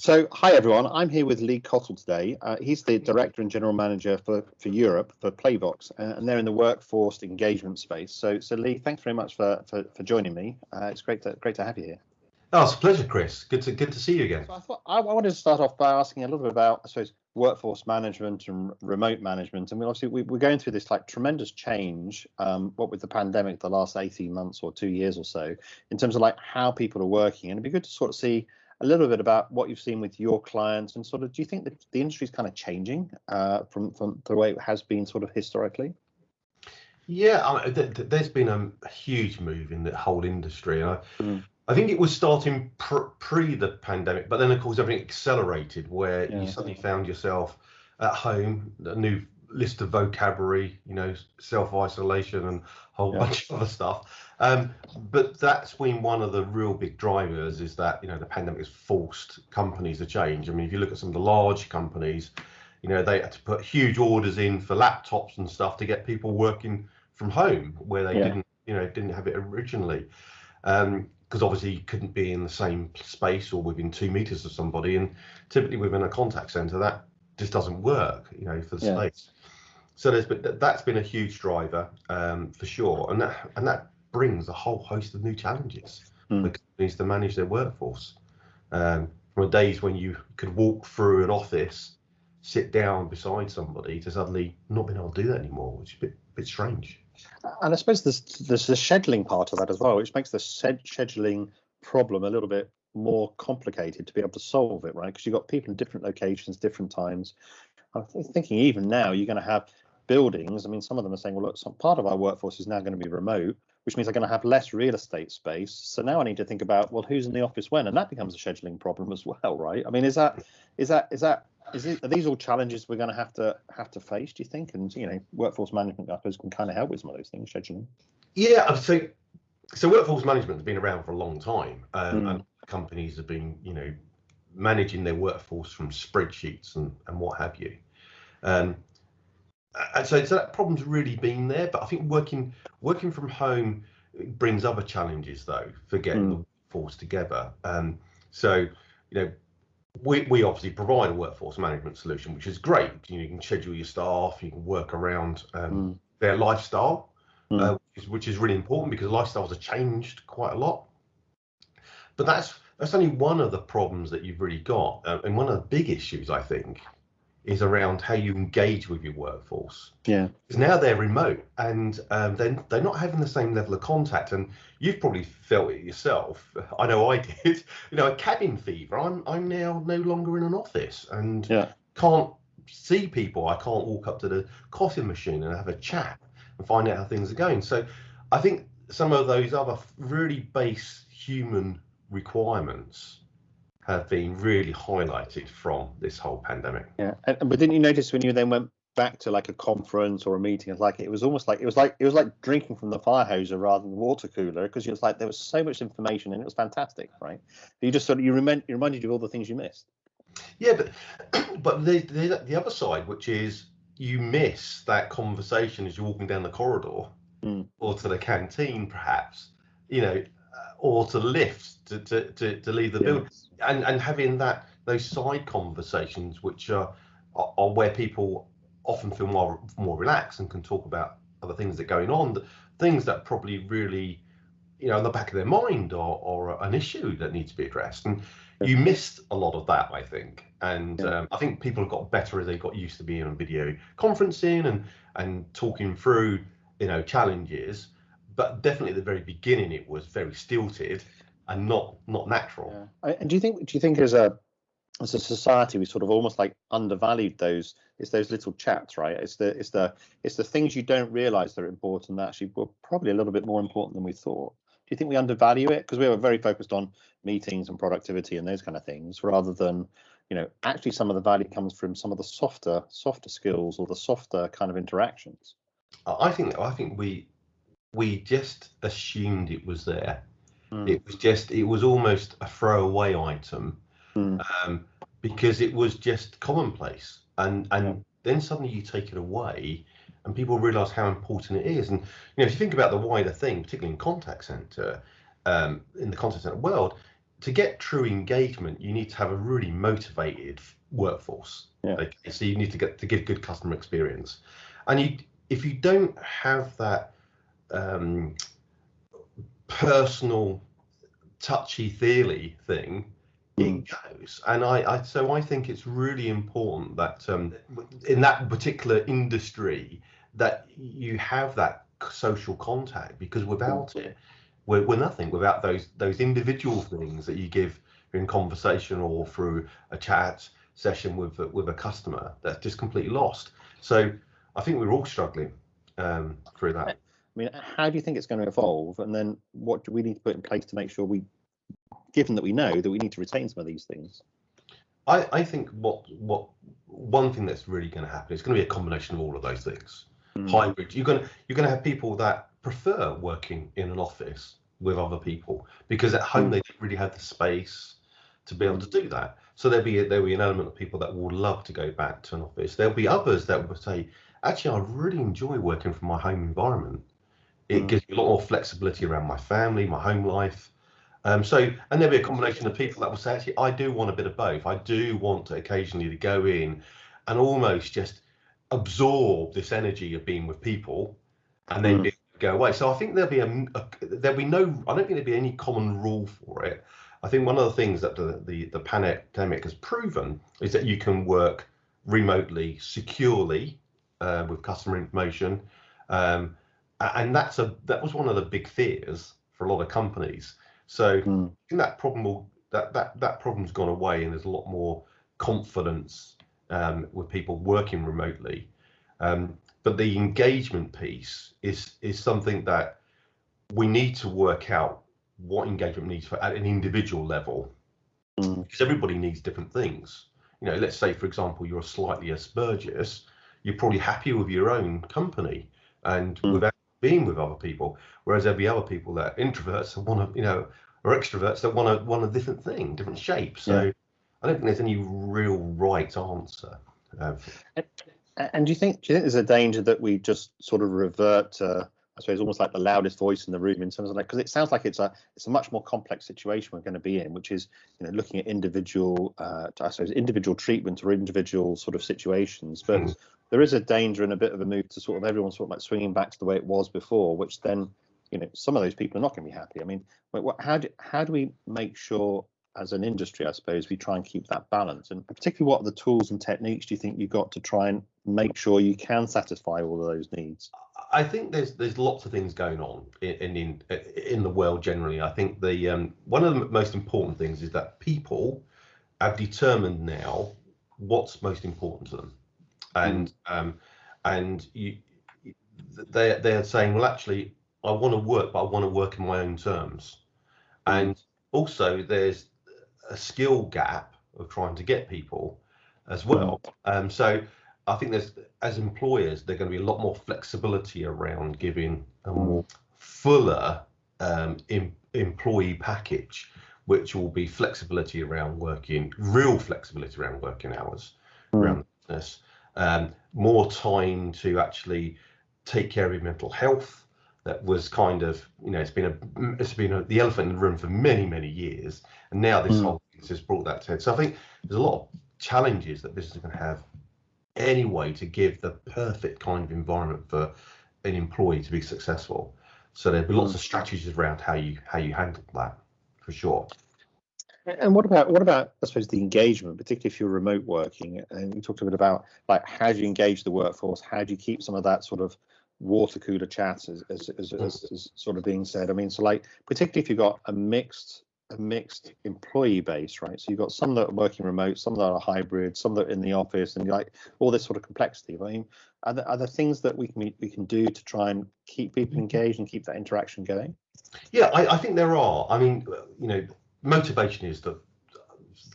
So, hi everyone. I'm here with Lee Cottle today. He's the Director and General Manager for Europe for Playvox, and they're in the workforce engagement space. So Lee, thanks very much for joining me. It's great to have you here. Oh, it's a pleasure, Chris. Good to see you again. So I thought I wanted to start off by asking a little bit about, I suppose, workforce management and remote management. I mean, obviously, we're going through this like tremendous change, what with the pandemic, the last 18 months or 2 years or so, in terms of like how people are working. And it'd be good to sort of see a little bit about what you've seen with your clients and sort of, do you think that the industry is kind of changing from the way it has been sort of historically? Yeah, there's been a huge move in the whole industry. I think it was starting pre the pandemic, but then of course everything accelerated where you suddenly found yourself at home, a new list of vocabulary, self-isolation and a whole bunch of other stuff. But that's been one of the real big drivers, is that, the pandemic has forced companies to change. I mean, if you look at some of the large companies, they had to put huge orders in for laptops and stuff to get people working from home where they didn't have it originally. Because obviously you couldn't be in the same space or within 2 meters of somebody, and typically within a contact center that just doesn't work, for the space. So that's been a huge driver, for sure, and that brings a whole host of new challenges for companies to manage their workforce. From the days when you could walk through an office, sit down beside somebody, to suddenly not being able to do that anymore, which is a bit strange. And I suppose there's the scheduling part of that as well, which makes the scheduling problem a little bit more complicated to be able to solve it, right? Because you've got people in different locations, different times. I'm thinking even now you're going to have buildings. I mean, some of them are saying, well, look, some part of our workforce is now going to be remote, which means they're going to have less real estate space. So now I need to think about, well, who's in the office when, and that becomes a scheduling problem as well, right? I mean, are these all challenges we're going to have to face, do you think? And workforce management, I suppose, can kind of help with some of those things, scheduling. Yeah, I think so. Workforce management has been around for a long time, and companies have been, managing their workforce from spreadsheets and what have you. And so that problem's really been there, but I think working from home brings other challenges though for getting the workforce together. We obviously provide a workforce management solution, which is great. You can schedule your staff, you can work around their lifestyle, which is really important because lifestyles have changed quite a lot. But that's only one of the problems that you've really got, and one of the big issues, I think, is around how you engage with your workforce. Yeah, because now they're remote, and they're not having the same level of contact. And you've probably felt it yourself. I know I did. A cabin fever. I'm now no longer in an office and can't see people. I can't walk up to the coffee machine and have a chat and find out how things are going. So I think some of those other really base human requirements have been really highlighted from this whole pandemic. Yeah, but didn't you notice when you then went back to like a conference or a meeting, it was almost like it was like drinking from the fire hose rather than the water cooler, because it was like there was so much information and it was fantastic, right? You just sort of reminded you of all the things you missed. Yeah, but the other side, which is you miss that conversation as you're walking down the corridor or to the canteen, perhaps, or to the lift to leave the building, and having those side conversations, which are where people often feel more relaxed and can talk about other things that are going on, things that probably really, in the back of their mind or an issue that needs to be addressed. And you missed a lot of that, I think. And I think people have got better as they got used to being on video conferencing and talking through, challenges. But definitely at the very beginning, it was very stilted and not natural. Yeah. And do you think as a society we sort of almost like undervalued those little chats, right? It's the things you don't realize that are important that actually were probably a little bit more important than we thought. Do you think we undervalue it because we were very focused on meetings and productivity and those kind of things, rather than actually some of the value comes from some of the softer skills or the softer kind of interactions? I think we just assumed it was there. It was almost a throwaway item, because it was just commonplace, and then suddenly you take it away and people realize how important it is. And if you think about the wider thing, particularly in the contact center world, to get true engagement, you need to have a really motivated workforce. Yeah. Okay? So you need to give good customer experience, and if you don't have that personal, touchy-feely thing, it goes. And so I think it's really important that in that particular industry that you have that social contact, because without it, we're nothing. Without those individual things that you give in conversation or through a chat session with a customer, that's just completely lost. So I think we're all struggling through that. I mean, how do you think it's going to evolve? And then what do we need to put in place to make sure given that we know that we need to retain some of these things? I think what one thing that's really going to happen is going to be a combination of all of those things. Hybrid. You're going to have people that prefer working in an office with other people because at home they don't really have the space to be able to do that. So there'll be an element of people that will love to go back to an office. There'll be others that will say, actually, I really enjoy working from my home environment. It gives me a lot more flexibility around my family, my home life. And there'll be a combination of people that will say, actually, I do want a bit of both. I do want to occasionally go in and almost just absorb this energy of being with people and then go away. So I think there'll be no, I don't think there'll be any common rule for it. I think one of the things that the pandemic has proven is that you can work remotely, securely, with customer information. And that was one of the big fears for a lot of companies. So I think that problem's gone away, and there's a lot more confidence with people working remotely. But the engagement piece is something that we need to work out what engagement needs at an individual level, because everybody needs different things. Let's say, for example, you're slightly Asperger's, you're probably happy with your own company and without being with other people, whereas there'll be other people that are introverts that want to, or extroverts that want a different thing, different shape. So I don't think there's any real right answer. And do you think there's a danger that we just sort of revert to, I suppose, almost like the loudest voice in the room in terms of because it sounds like it's a much more complex situation we're going to be in, which is looking at individual treatment or individual sort of situations. But there is a danger and a bit of a move to sort of everyone sort of like swinging back to the way it was before, which then some of those people are not going to be happy. I mean, how do we make sure as an industry, I suppose, we try and keep that balance? And particularly, what are the tools and techniques do you think you've got to try and make sure you can satisfy all of those needs? I think there's lots of things going on in the world generally. I think the one of the most important things is that people have determined now what's most important to them, and they're saying, well, actually, I want to work, but I want to work in my own terms. And also, there's a skill gap of trying to get people as well. So I think as employers, there's going to be a lot more flexibility around giving a more fuller employee package, which will be flexibility around real flexibility around working hours, around the business, more time to actually take care of your mental health. That was kind of, it's been the elephant in the room for many, many years, and now this whole thing has brought that to head. So I think there's a lot of challenges that businesses can have anyway to give the perfect kind of environment for an employee to be successful. So there'll be lots of strategies around how you handle that, for sure. And what about I suppose the engagement, particularly if you're remote working? And you talked a bit about how do you engage the workforce? How do you keep some of that sort of water cooler chat as sort of being said? I mean, so particularly if you've got a mixed employee base, right? So you've got some that are working remote, some that are hybrid, some that are in the office, and all this sort of complexity. I mean, are there things that we can do to try and keep people engaged and keep that interaction going? Yeah, I think there are. I mean, motivation is the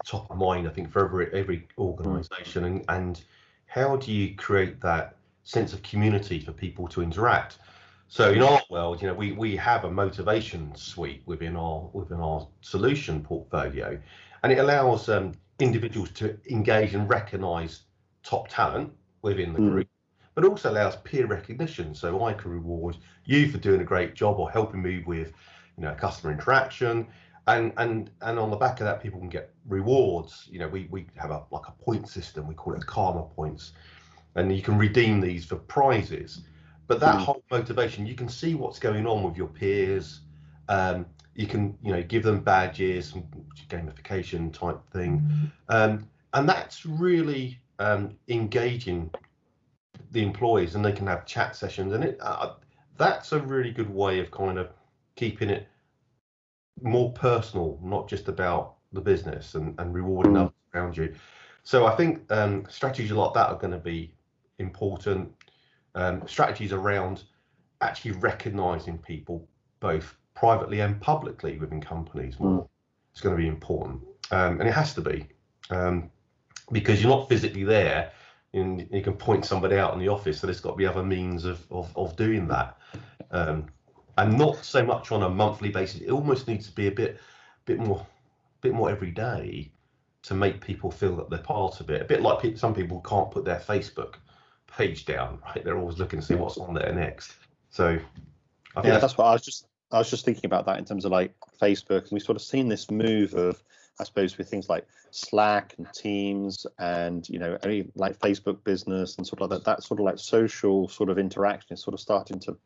top of mind, I think, for every organisation, and how do you create that sense of community for people to interact? So in our world, we have a motivation suite within our solution portfolio, and it allows individuals to engage and recognise top talent within the group, but also allows peer recognition. So I can reward you for doing a great job or helping me with customer interaction. and on the back of that, people can get rewards. We have like a point system. We call it karma points, and you can redeem these for prizes. But that whole motivation, you can see what's going on with your peers. You can give them badges, some gamification type thing, and that's really engaging the employees, and they can have chat sessions, and that's a really good way of kind of keeping it more personal, not just about the business, and rewarding others around you. So I think strategies like that are going to be important. Strategies around actually recognizing people both privately and publicly within companies more. It's going to be important, and it has to be, because you're not physically there, and you can point somebody out in the office. So there's got to be other means of doing that, and not so much on a monthly basis. It almost needs to be a bit more every day, to make people feel that they're part of it. A bit like some people can't put their Facebook page down, right? They're always looking to see what's on there next. So I think that's what I was just thinking about that in terms of like Facebook, and we've sort of seen this move of, I suppose, with things like Slack and Teams, and like Facebook Business and sort of like that sort of like social sort of interaction is sort of starting to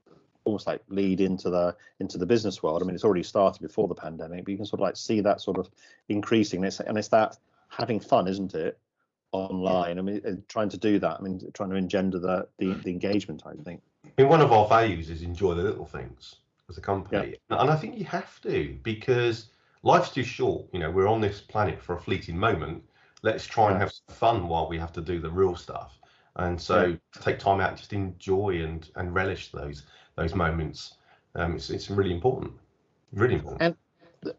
almost like lead into the business world. I mean, it's already started before the pandemic, but you can sort of like see that sort of increasing. And it's that having fun, isn't it, online? I mean, trying to do that. I mean, trying to engender the engagement, I think. I mean, one of our values is enjoy the little things as a company, and I think you have to, because life's too short. We're on this planet for a fleeting moment. Let's try and have some fun while we have to do the real stuff. And so take time out, just enjoy and relish those moments. It's really important, really important. And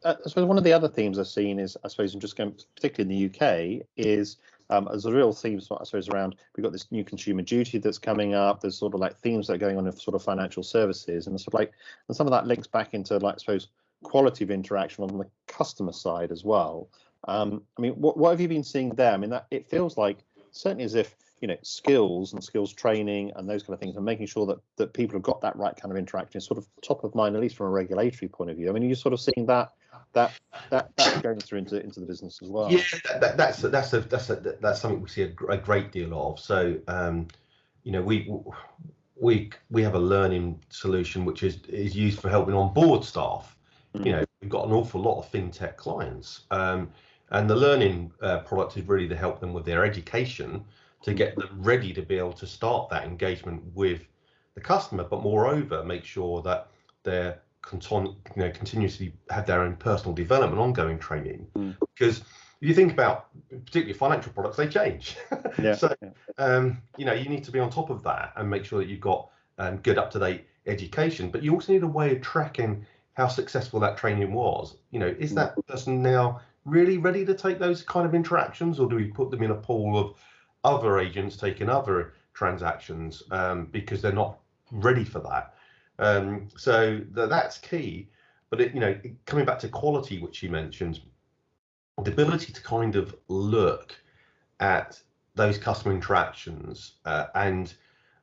I suppose one of the other themes I've seen is, I suppose, just going particularly in the UK, is as a real theme, I suppose, around, we've got this new consumer duty that's coming up. There's sort of like themes that are going on in sort of financial services, and sort of like, and some of that links back into, like, I suppose, quality of interaction on the customer side as well. I mean, what have you been seeing there? I mean, that it feels like certainly as if skills and skills training and those kind of things, and making sure that people have got that right kind of interaction is sort of top of mind, at least from a regulatory point of view. I mean, you're sort of seeing that going through into the business as well. Yeah, that's something we see a great deal of. So we have a learning solution which is used for helping on board staff. We've got an awful lot of fintech clients, and the learning product is really to help them with their education, to get them ready to be able to start that engagement with the customer, but moreover, make sure that they're continuously have their own personal development, ongoing training. Because if you think about particularly financial products, they change. You need to be on top of that and make sure that you've got good up-to-date education, but you also need a way of tracking how successful that training was. Is that person now really ready to take those kind of interactions, or do we put them in a pool of other agents taking other transactions because they're not ready for that? So that's key. But coming back to quality, which you mentioned, the ability to kind of look at those customer interactions and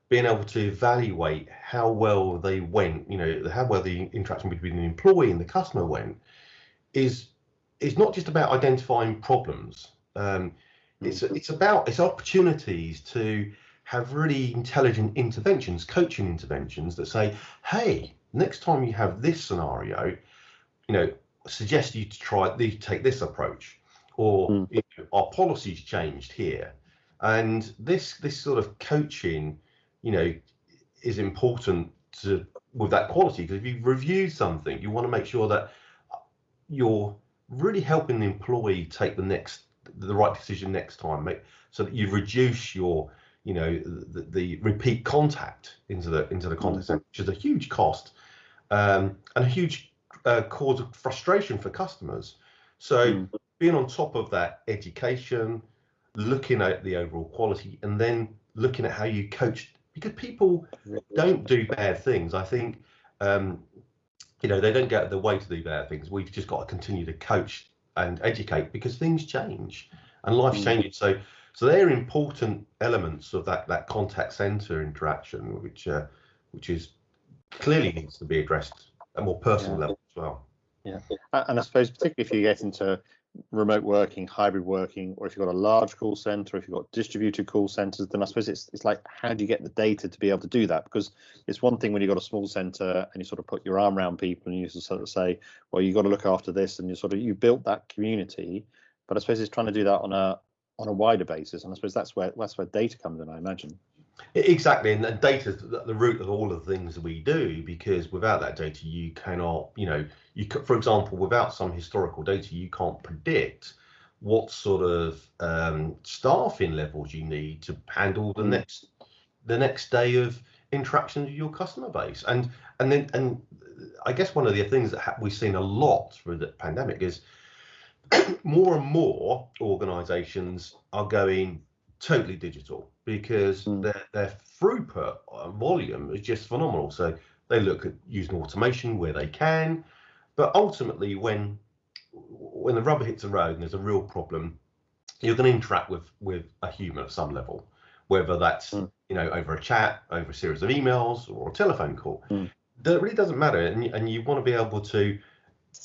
being able to evaluate how well they went, how well the interaction between the employee and the customer went, is not just about identifying problems. It's opportunities to have really intelligent interventions, coaching interventions that say, hey, next time you have this scenario, suggest you take this approach, or our policies changed here. And this sort of coaching, is important with that quality, because if you review something, you want to make sure that you're really helping the employee take the right decision next time, so that you reduce your the repeat contact into the contact center, which is a huge cost and a huge cause of frustration for customers. So being on top of that education, looking at the overall quality, and then looking at how you coach, because people don't do bad things. I think they don't get the way to do bad things. We've just got to continue to coach and educate, because things change and life's changing. So they're important elements of that contact center interaction, which is clearly needs to be addressed at a more personal level as well. Yeah, and I suppose particularly if you get into remote working, hybrid working, or if you've got a large call center, if you've got distributed call centers, then I suppose it's like, how do you get the data to be able to do that? Because it's one thing when you've got a small center and you sort of put your arm around people and you sort of say, well, you've got to look after this, and you built that community. But I suppose it's trying to do that on a wider basis, and I suppose that's where data comes in, I imagine. Exactly, and data is the root of all of the things that we do, because without that data, you cannot, for example, without some historical data, you can't predict what sort of staffing levels you need to handle the next day of interaction with your customer base. And I guess one of the things that we've seen a lot through the pandemic is more and more organizations are going totally digital, because their throughput volume is just phenomenal. So they look at using automation where they can, but ultimately when the rubber hits the road and there's a real problem, you're going to interact with a human at some level, whether that's over a chat, over a series of emails, or a telephone call. That really doesn't matter, and you want to be able to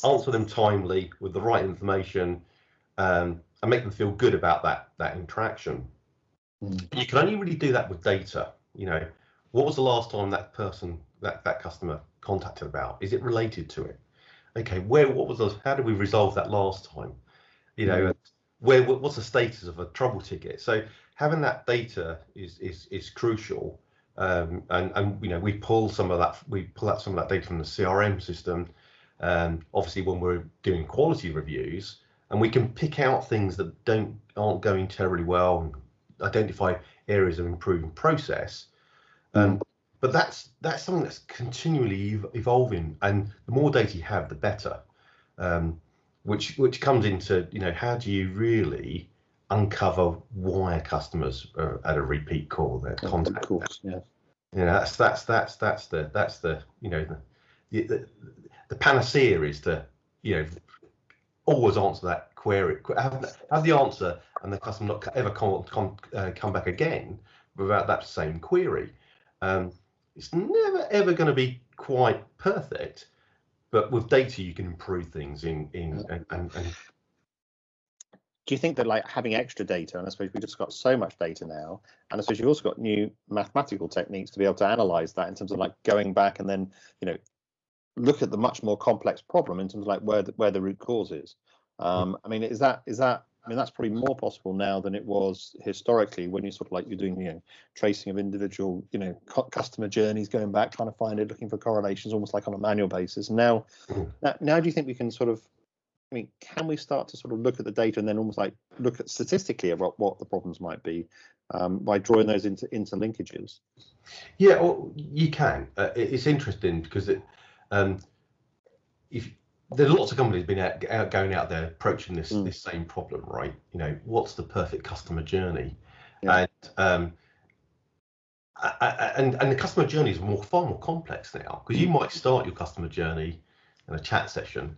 answer them timely with the right information, and make them feel good about that interaction. You can only really do that with data. What was the last time that person, that customer contacted about? Is it related to it? Okay, how did we resolve that last time? What's the status of a trouble ticket? So having that data is crucial. And we pull out some of that data from the CRM system, obviously when we're doing quality reviews, and we can pick out things that aren't going terribly well and identify areas of improving process. But that's something that's continually evolving, and the more data you have, the better. Which comes into, how do you really uncover why customers are at a repeat call, their contact. That's the panacea is to always answer that query, have the answer, and the customer not ever come back again without that same query. It's never ever going to be quite perfect, but with data you can improve things and do you think that, like, having extra data, and I suppose we've just got so much data now, and I suppose you've also got new mathematical techniques to be able to analyze that in terms of like going back and then look at the much more complex problem in terms of like where the root cause is. I mean, that's probably more possible now than it was historically, when you sort of like you're doing tracing of individual customer journeys, going back, trying to find it, looking for correlations, almost like on a manual basis. Now do you think we can sort of, can we start to sort of look at the data and then almost like look at statistically about what the problems might be, by drawing those into linkages? Yeah, well, you can. It's interesting because if there's lots of companies been going out there approaching this same problem, right? What's the perfect customer journey? And the customer journey is far more complex now, because you might start your customer journey in a chat session,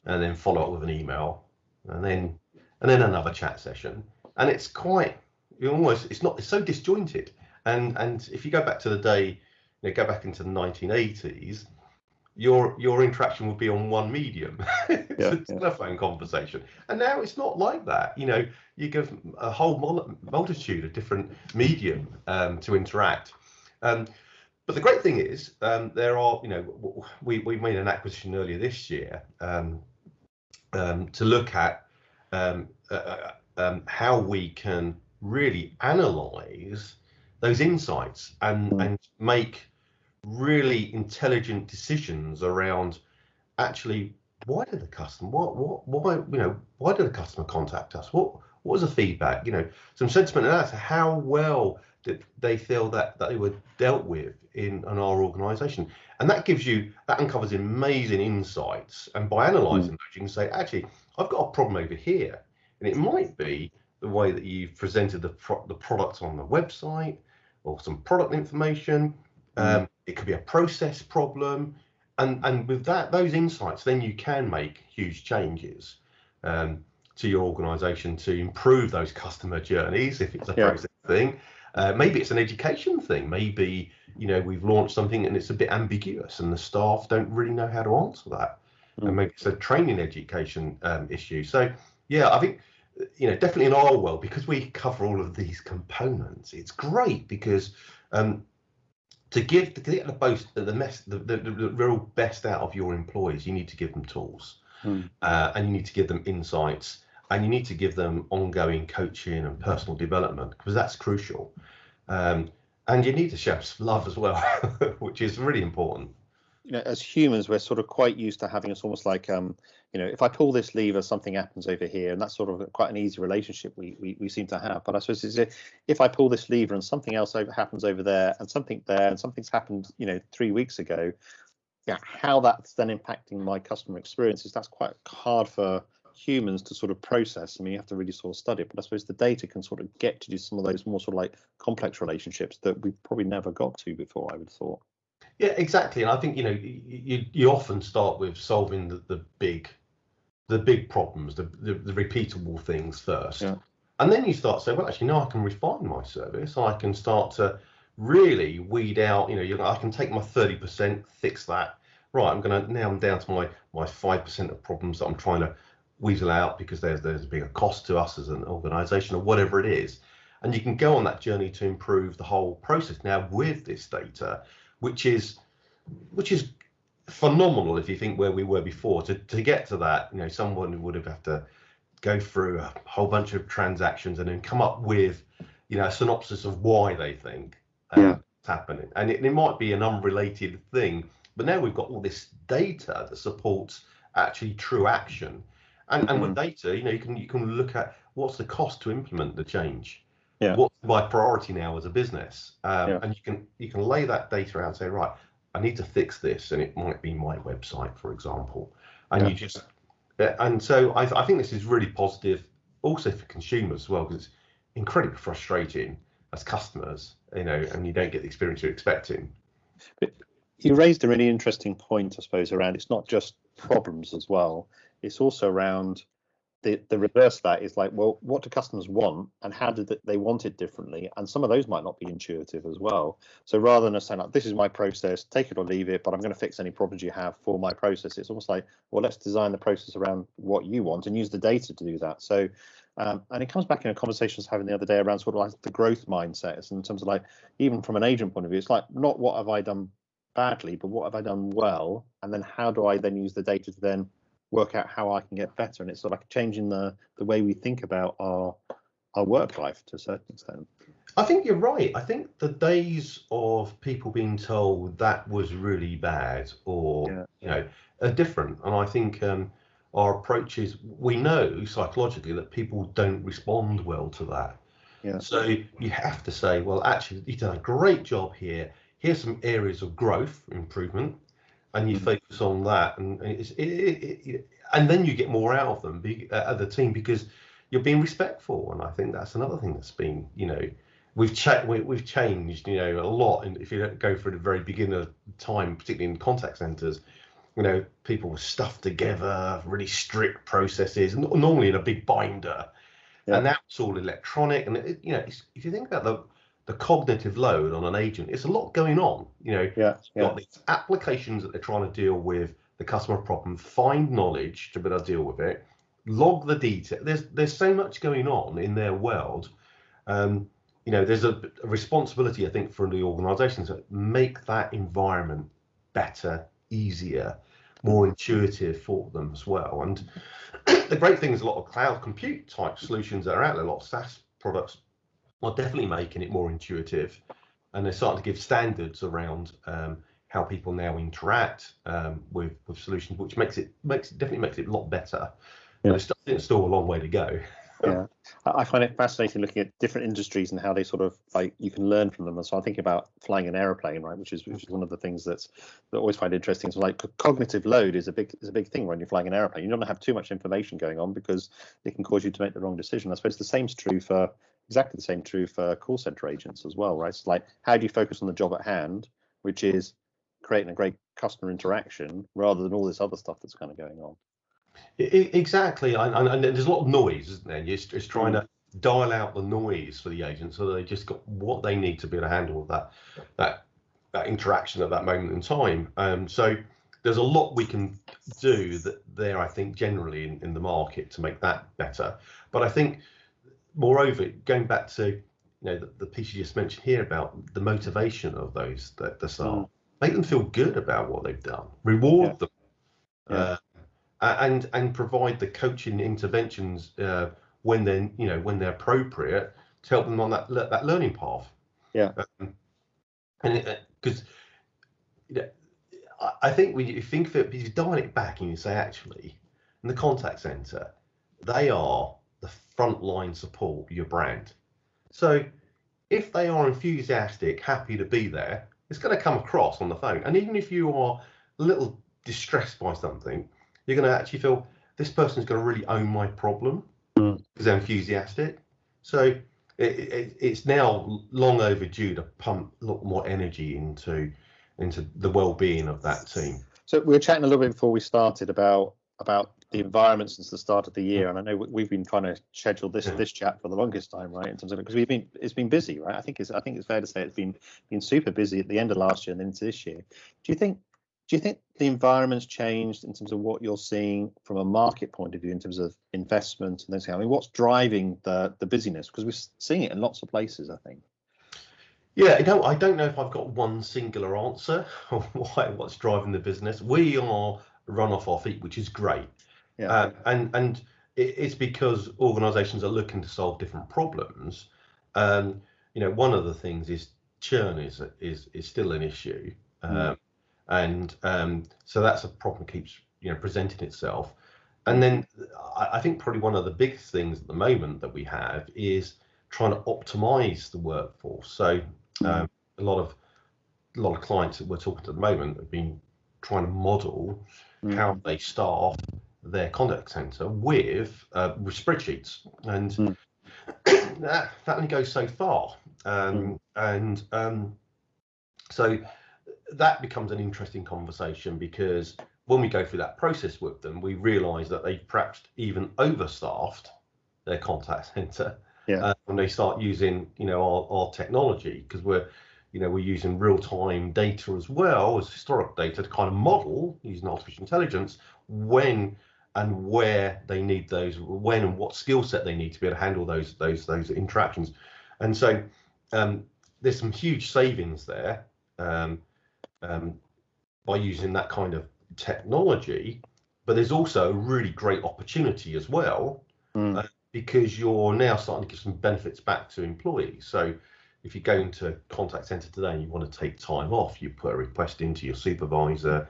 and then follow up with an email, and then another chat session, and it's so disjointed. And if you go back to the day, go back into the 1980s, your interaction would be on one medium. It's a telephone conversation, and now it's not like that. You give a whole multitude of different medium to interact. But the great thing is, there are, we made an acquisition earlier this year to look at how we can really analyze those insights and make really intelligent decisions around actually why did the customer why did the customer contact us? What was the feedback? Some sentiment as to how well did they feel that they were dealt with in our organization. And that uncovers amazing insights. And by analyzing those, you can say, actually, I've got a problem over here, and it might be the way that you've presented the product on the website, or some product information. It could be a process problem, and with those insights, then you can make huge changes to your organization to improve those customer journeys, if it's a process thing. Maybe it's an education thing. Maybe we've launched something and it's a bit ambiguous and the staff don't really know how to answer that. and maybe it's a training education issue. So yeah, I think, definitely in our world, because we cover all of these components, it's great because to get the real best out of your employees, you need to give them tools, and you need to give them insights, and you need to give them ongoing coaching and personal development, because that's crucial. And you need to show some love as well, which is really important. As humans, we're sort of quite used to having it's almost like, if I pull this lever, something happens over here, and that's sort of quite an easy relationship we seem to have. But I suppose if I pull this lever and something else happens over there, and something's happened, 3 weeks ago, how that's then impacting my customer experiences, that's quite hard for humans to sort of process. I mean, you have to really sort of study it, but I suppose the data can sort of get to do some of those more sort of like complex relationships that we've probably never got to before, I would have thought. Yeah, exactly. And I think, you often start with solving the big problems, the repeatable things first. Yeah. And then you start saying, well, actually, now I can refine my service. I can start to really weed out, I can take my 30%, fix that. Right, I'm down to my 5% of problems that I'm trying to weasel out because there's a bigger cost to us as an organization or whatever it is. And you can go on that journey to improve the whole process now with this data, which is phenomenal if you think where we were before. To get to that, someone would have to go through a whole bunch of transactions and then come up with, a synopsis of why they think it's happening. And it might be an unrelated thing, but now we've got all this data that supports actually true action. And with data, you can look at what's the cost to implement the change. Yeah. What's my priority now as a business? And you can lay that data out and say, right, I need to fix this, and it might be my website, for example. And and so I think this is really positive, also for consumers as well, because it's incredibly frustrating as customers, and you don't get the experience you're expecting. But you raised a really interesting point, I suppose, around it's not just problems as well. It's also around the reverse of that is like, well, what do customers want, and how did they want it differently? And some of those might not be intuitive as well. So rather than us saying, like, this is my process, take it or leave it, but I'm going to fix any problems you have for my process, it's almost like, well, let's design the process around what you want and use the data to do that. So and it comes back in a conversation I was having the other day around sort of like the growth mindset, in terms of like, even from an agent point of view, it's like, not what have I done badly, but what have I done well, and then how do I then use the data to then work out how I can get better. And it's sort of like changing the way we think about our work life to a certain extent. I think you're right. I think the days of people being told that was really bad or are different. And I think our approach is, we know psychologically that people don't respond well to that. Yeah. So you have to say, well, actually, you've done a great job here. Here's some areas of growth, improvement. And you focus on that, and and then you get more out of them, the team, because you're being respectful. And I think that's another thing that's been, we've changed, a lot. And if you go through the very beginning of time, particularly in contact centers, people were stuffed together, really strict processes, normally in a big binder, and now it's all electronic. And if you think about the cognitive load on an agent, it's a lot going on. Got these applications that they're trying to deal with the customer problem, find knowledge to be able to deal with it, log the detail. There's so much going on in their world. There's a responsibility, I think, for the organizations to make that environment better, easier, more intuitive for them as well. And the great thing is a lot of cloud compute type solutions that are out there, a lot of SaaS products, are definitely making it more intuitive, and they're starting to give standards around how people now interact with solutions, which definitely makes it a lot better. But it's still a long way to go. Yeah, I find it fascinating looking at different industries and how they sort of like, you can learn from them. And so I think about flying an aeroplane, right, which is one of the things that I always find interesting. So like cognitive load is a big thing when you're flying an aeroplane. You don't have too much information going on because it can cause you to make the wrong decision. I suppose exactly the same true for call center agents as well, right? It's like, how do you focus on the job at hand, which is creating a great customer interaction, rather than all this other stuff that's kind of going on. Exactly, and there's a lot of noise, isn't there? You're just trying to dial out the noise for the agent, so they just got what they need to be able to handle that interaction at that moment in time. So there's a lot we can do there, I think, generally in the market to make that better. But I think, moreover, going back to the piece you just mentioned here about the motivation of those the staff, make them feel good about what they've done, reward them, and provide the coaching interventions when they're appropriate to help them on that learning path. And because I think when you think of it, if you dial it back and you say, actually, in the contact center, they are the frontline support of your brand. So if they are enthusiastic, happy to be there, it's going to come across on the phone. And even if you are a little distressed by something, you're going to actually feel this person's going to really own my problem because they're enthusiastic. So it's now long overdue to pump a lot more energy into the well-being of that team. So we were chatting a little bit before we started about the environment since the start of the year, and I know we've been trying to schedule this chat for the longest time, right? In terms of because it's been busy, right? I think it's fair to say it's been super busy at the end of last year and into this year. Do you think the environment's changed in terms of what you're seeing from a market point of view in terms of investment and things? I mean, what's driving the busyness? Because we're seeing it in lots of places, I think. Yeah, I don't know if I've got one singular answer on what's driving the business. We are run off our feet, which is great. And it's because organisations are looking to solve different problems. One of the things is churn is still an issue, and so that's a problem that keeps presenting itself. And then I think probably one of the biggest things at the moment that we have is trying to optimise the workforce. So a lot of clients that we're talking to at the moment have been trying to model how they staff their contact center with spreadsheets, and that only goes so far. So that becomes an interesting conversation, because when we go through that process with them, we realise that they've perhaps even overstaffed their contact center. When they start using our technology, because we're using real-time data as well as historic data to kind of model, using artificial intelligence, when and where they need those, when and what skill set they need to be able to handle those interactions. And so there's some huge savings there by using that kind of technology, but there's also a really great opportunity as well, because you're now starting to give some benefits back to employees. So if you go into a contact center today and you want to take time off, you put a request into your supervisor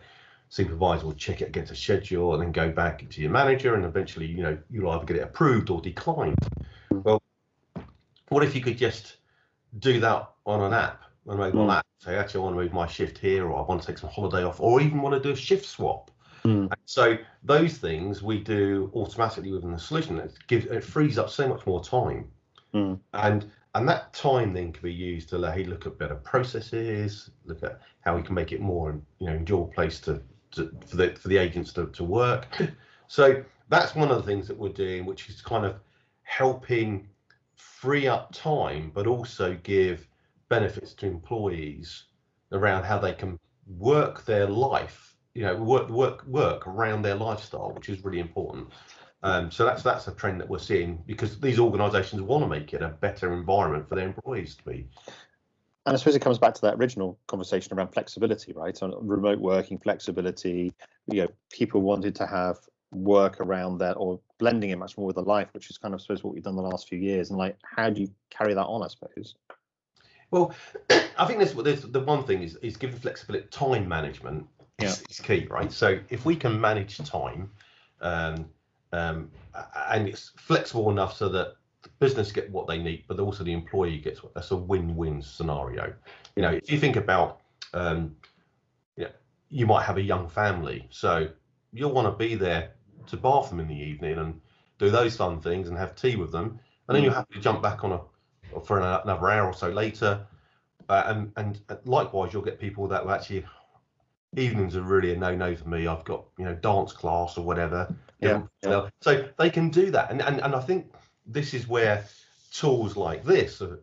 will check it against a schedule and then go back to your manager, and eventually you'll either get it approved or declined. Well, what if you could just do that on an app, a mobile app? Say, actually, I want to move my shift here, or I want to take some holiday off, or even want to do a shift swap. So those things we do automatically within the solution. It frees up so much more time, and that time then can be used to look at better processes, look at how we can make it more enjoyable place for the agents to work. So that's one of the things that we're doing, which is kind of helping free up time, but also give benefits to employees around how they can work their life. Work around their lifestyle, which is really important. So that's a trend that we're seeing, because these organisations want to make it a better environment for their employees to be. And I suppose it comes back to that original conversation around flexibility, right? On remote working, flexibility, people wanted to have work around that, or blending it much more with the life, which is kind of, I suppose, what we've done the last few years. And how do you carry that on, I suppose? Well, I think there's the one thing is give the flexibility. Time management is key, right? So if we can manage time, and it's flexible enough so that the business get what they need, but also the employee gets what, that's a win-win scenario. If you think about, you might have a young family, so you'll want to be there to bath them in the evening and do those fun things and have tea with them, and then you'll have to jump back for another hour or so later, and likewise you'll get people that will actually, evenings are really a no for me, I've got dance class or whatever. So they can do that, and I think this is where tools like this are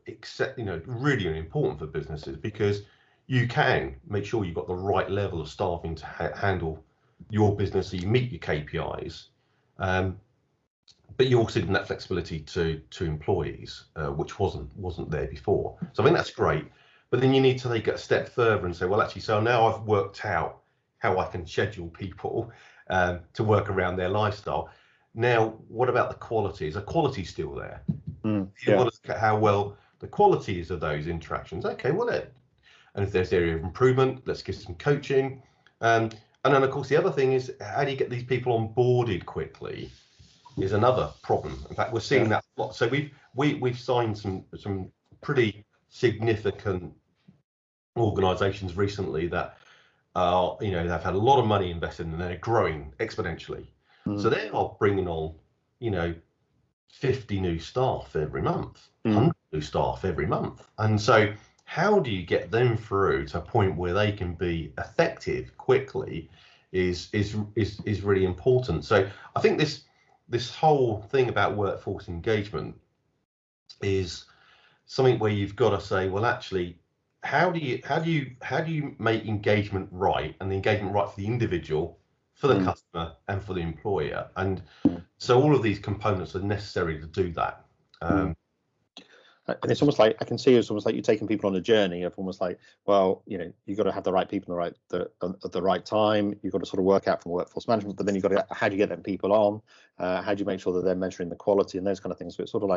really important for businesses, because you can make sure you've got the right level of staffing to handle your business, so you meet your KPIs. But you also give that flexibility to employees, which wasn't there before. So I think that's great. But then you need to take it a step further and say, well, actually, so now I've worked out how I can schedule people to work around their lifestyle. Now, what about the quality? Is the quality still there? You want to look at how well the quality is of those interactions. Okay, well, and if there's area of improvement, let's give some coaching. And then, of course, the other thing is, how do you get these people onboarded quickly? Is another problem. In fact, we're seeing that a lot. So we've signed some pretty significant organisations recently that are, they've had a lot of money invested and they're growing exponentially. So they are bringing on, 50 new staff every month, 100 new staff every month. And so how do you get them through to a point where they can be effective quickly is really important. So I think this whole thing about workforce engagement is something where you've got to say, well, actually, how do you make engagement right, and the engagement right for the individual, for the customer, and for the employer? And so all of these components are necessary to do that. And it's almost like, I can see it's almost like you're taking people on a journey of almost like, well, you've got to have the right people at the right time. You've got to sort of work out from workforce management, but then you've got to, how do you get them people on? How do you make sure that they're measuring the quality and those kind of things? So it sort of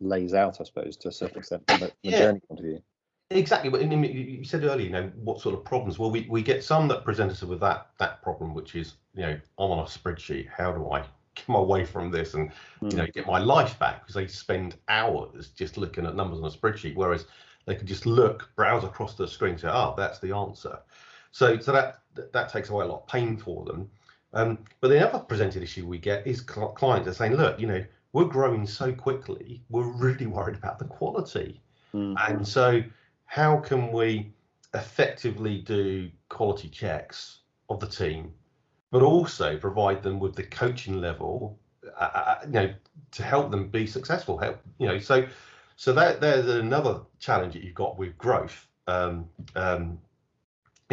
lays out, I suppose, to a certain extent from the journey point of view. Exactly. But you said earlier, what sort of problems? Well, we get some that present us with that problem, which is, I'm on a spreadsheet. How do I come away from this and get my life back? Because they spend hours just looking at numbers on a spreadsheet, whereas they could just browse across the screen and say, oh, that's the answer. So that takes away a lot of pain for them. But the other presented issue we get is clients are saying, look, we're growing so quickly, we're really worried about the quality. And so how can we effectively do quality checks of the team, but also provide them with the coaching level, to help them be successful? So that there's another challenge that you've got with growth, is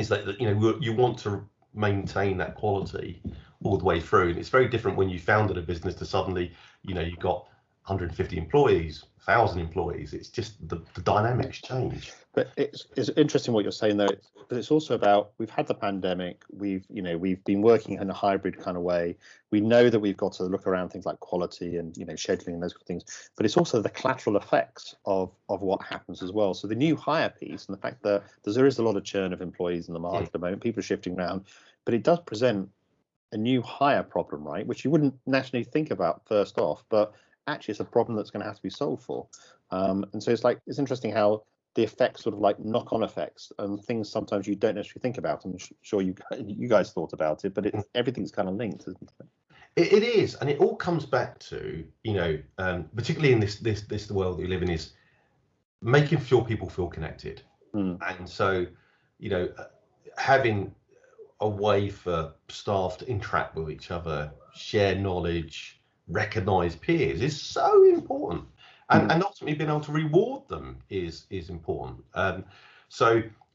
that you want to maintain that quality all the way through, and it's very different when you founded a business to suddenly you've got 150 employees, 1,000 employees. It's just the dynamics change. But it's interesting what you're saying, though. But it's also about, we've had the pandemic. We've been working in a hybrid kind of way. We know that we've got to look around things like quality and scheduling and those kind of things. But it's also the collateral effects of what happens as well. So the new hire piece and the fact that there is a lot of churn of employees in the market at the moment. People are shifting around, but it does present a new hire problem, right? Which you wouldn't naturally think about first off, but actually it's a problem that's going to have to be solved for. And so it's interesting how the effects sort of like knock-on effects and things sometimes you don't necessarily think about. I'm sure you guys thought about it, but everything's kind of linked, isn't it? It is, and it all comes back to particularly in this world that we live in, is making sure people feel connected. And so having a way for staff to interact with each other, share knowledge, recognize peers is so important, and ultimately being able to reward them is important. And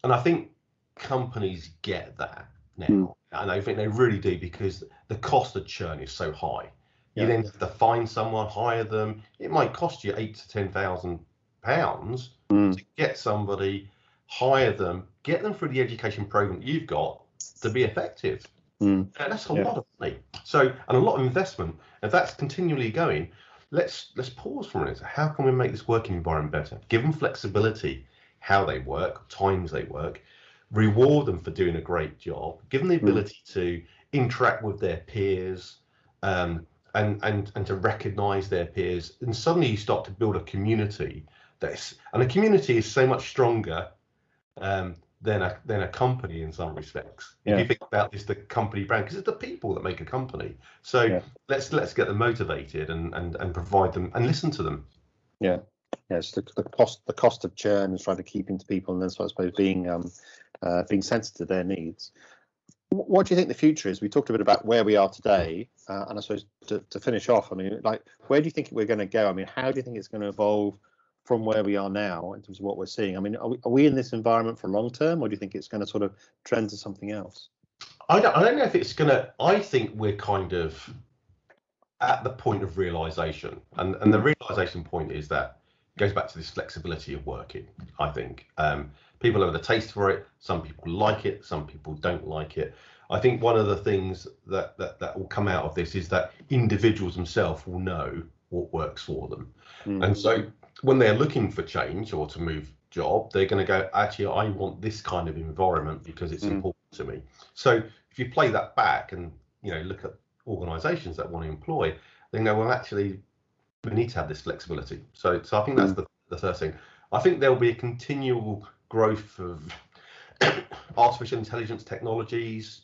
I think companies get that now, and I think they really do, because the cost of churn is so high. You then have to find someone, hire them. It might cost you £8,000 to £10,000 to get somebody, hire them, get them through the education program that you've got to be effective. And that's a lot of money. So, and a lot of investment. If that's continually going, let's pause for a minute. How can we make this working environment better? Give them flexibility, how they work, times they work, reward them for doing a great job, give them the ability to interact with their peers, and to recognize their peers. And suddenly you start to build a community and a community is so much stronger than a company in some respects. If you think about this, the company brand, because it's the people that make a company. So let's get them motivated and provide them and listen to them. It's the cost of churn is trying to keep into people, and then so I suppose being sensitive to their needs. What do you think the future is? We talked a bit about where we are today, and I suppose to finish off, I mean, like, where do you think we're going to go? I mean, how do you think it's going to evolve from where we are now in terms of what we're seeing? I mean, are we in this environment for long term, or do you think it's going to sort of trend to something else? I don't know if it's going to. I think we're kind of at the point of realization, and the realization point is that it goes back to this flexibility of working. I think people have a taste for it. Some people like it, some people don't like it. I think one of the things that will come out of this is that individuals themselves will know what works for them. And so when they're looking for change or to move job, they're going to go, actually, I want this kind of environment because it's important to me. So if you play that back and look at organizations that want to employ, they know, well, actually we need to have this flexibility. So I think that's the first thing. I think there'll be a continual growth of artificial intelligence technologies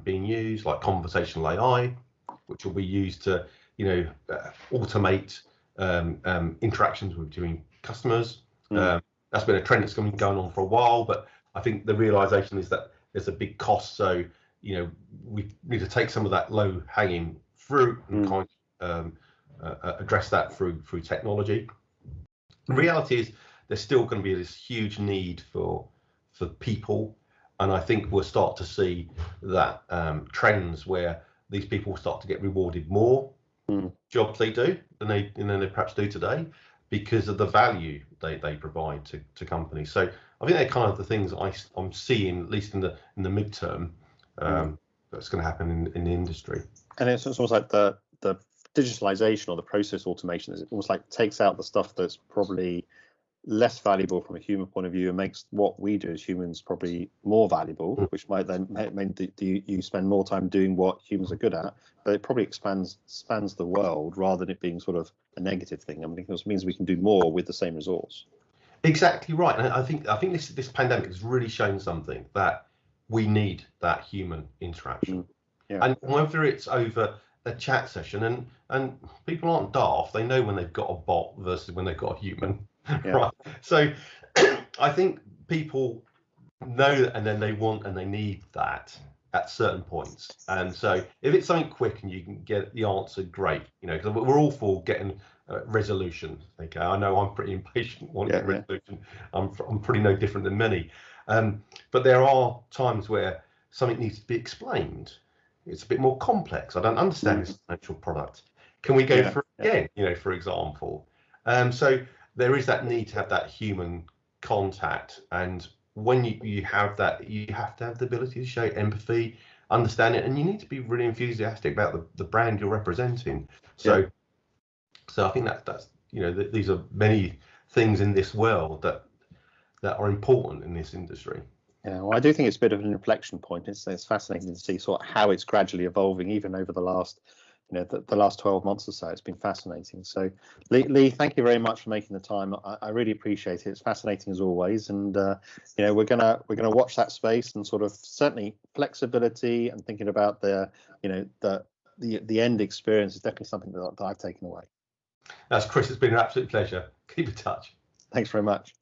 being used, like conversational AI, which will be used to automate interactions between customers. That's been a trend that's been going on for a while, but I think the realization is that there's a big cost. So we need to take some of that low-hanging fruit and kind of address that through technology. The reality is there's still going to be this huge need for people, and I think we'll start to see that trends where these people start to get rewarded more jobs they do than they perhaps do today, because of the value they provide to companies. So I think they're kind of the things I'm seeing, at least in the midterm, that's going to happen in the industry. And it's almost like the digitalization or the process automation is almost like takes out the stuff that's probably less valuable from a human point of view and makes what we do as humans probably more valuable, which might then mean that you spend more time doing what humans are good at, but it probably expands the world rather than it being sort of a negative thing. I mean, it means we can do more with the same resource. Exactly right. And I think this pandemic has really shown something, that we need that human interaction. And whether it's over a chat session, and people aren't daft, they know when they've got a bot versus when they've got a human. Right. So I think people know that, and then they want and they need that at certain points. And so if it's something quick and you can get the answer, great, because we're all for getting resolution. Okay, I know I'm pretty impatient wanting resolution. I'm pretty no different than many. But there are times where something needs to be explained. It's a bit more complex. I don't understand this financial product. Can we go through it again, for example? So there is that need to have that human contact. And when you have that, you have to have the ability to show empathy, understand it, and you need to be really enthusiastic about the brand you're representing. So I think that's these are many things in this world that are important in this industry. Yeah, well, I do think it's a bit of an inflection point. It's fascinating to see sort of how it's gradually evolving, even over the last, the last 12 months or so. It's been fascinating. So, Lee, thank you very much for making the time. I really appreciate it. It's fascinating as always, and we're gonna watch that space, and sort of certainly flexibility and thinking about the end experience is definitely something that I've taken away. That's Chris. It's been an absolute pleasure. Keep in touch. Thanks very much.